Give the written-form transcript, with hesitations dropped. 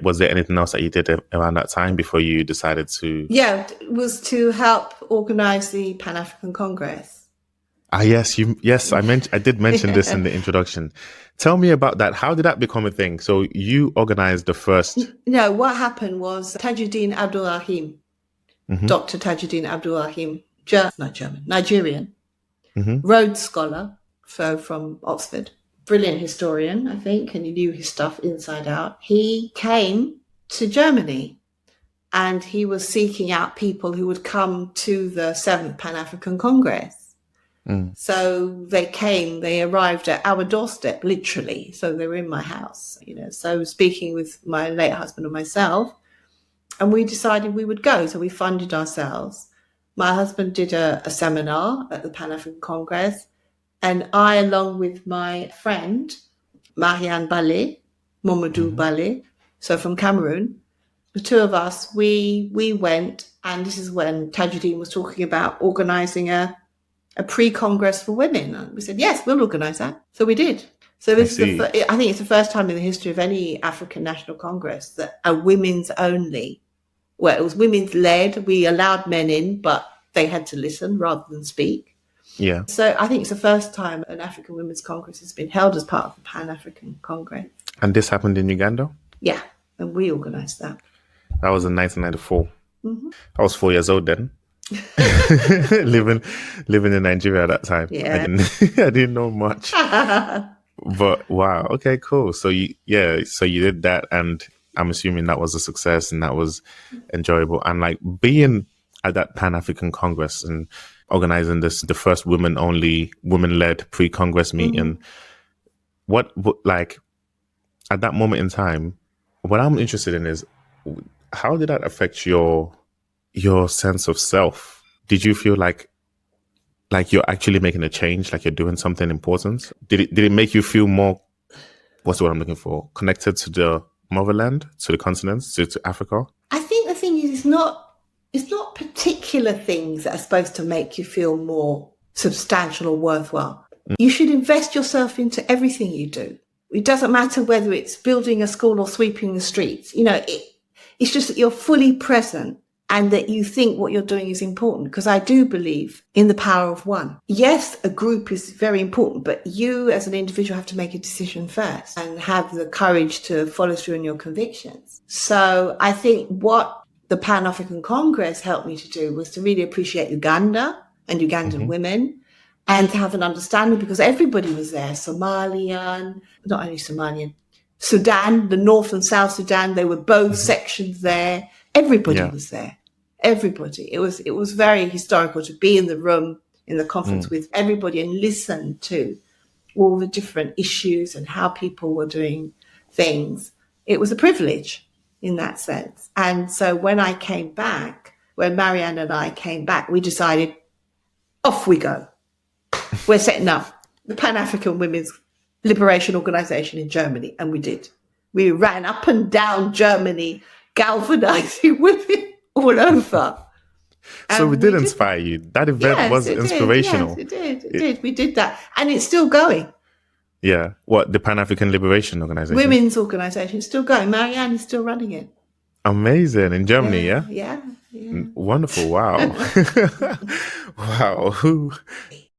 Was there anything else that you did around that time before you decided to? Yeah, it was to help organise the Pan-African Congress. Yes, I did mention this in the introduction. Tell me about that. How did that become a thing? So you organized the first. No, what happened was Tajudin Abdulrahim, Dr. Tajudin Abdulrahim, Nigerian, Rhodes Scholar, so from Oxford, brilliant historian, I think, and he knew his stuff inside out. He came to Germany and he was seeking out people who would come to the 7th Pan-African Congress. So they arrived at our doorstep, literally. So they were in my house, so speaking with my late husband and myself, and we decided we would go. So we funded ourselves. My husband did a seminar at the Pan-African Congress, and I, along with my friend, Marianne Balé, Mamadou Balé, so from Cameroon, the two of us, we went, and this is when Tajudin was talking about organising a pre-Congress for women. And we said, yes, we'll organise that. So we did. So this is I think it's the first time in the history of any African National Congress that a women's only, well, it was women's led. We allowed men in, but they had to listen rather than speak. Yeah. So I think it's the first time an African Women's Congress has been held as part of the Pan-African Congress. And this happened in Uganda? Yeah. And we organised that. That was in 1994. I was 4 years old then. living in Nigeria at that time. Yeah. I didn't know much. But wow, okay, cool. So you did that, and I'm assuming that was a success and that was enjoyable. And like being at that Pan-African Congress and organizing the first women-led pre-Congress meeting, what like at that moment in time, what I'm interested in is how did that affect your sense of self? Did you feel like you're actually making a change, like you're doing something important? Did it make you feel more, what's the word I'm looking for, connected to the motherland, to the continent, to Africa? I think the thing is, it's not particular things that are supposed to make you feel more substantial or worthwhile. You should invest yourself into everything you do. It doesn't matter whether it's building a school or sweeping the streets. It's just that you're fully present and that you think what you're doing is important, because I do believe in the power of one. Yes, a group is very important, but you as an individual have to make a decision first and have the courage to follow through on your convictions. So I think what the Pan-African Congress helped me to do was to really appreciate Uganda and Ugandan women, and to have an understanding, because everybody was there, Somalian, not only Somalian, Sudan, the North and South Sudan, they were both sections there. Everybody was there. Everybody. It was very historical to be in the room, in the conference with everybody and listen to all the different issues and how people were doing things. It was a privilege in that sense. And so when Marianne and I came back, we decided, off we go. We're setting up the Pan-African Women's Liberation Organization in Germany. And we did. We ran up and down Germany, galvanizing women all over. So it did inspire you. That event was inspirational. Yes, it did. We did that. And it's still going. Yeah. What? The Pan-African Liberation Organization? Women's organization is still going. Marianne is still running it. Amazing. In Germany, yeah? Yeah. Wonderful. Wow. Wow.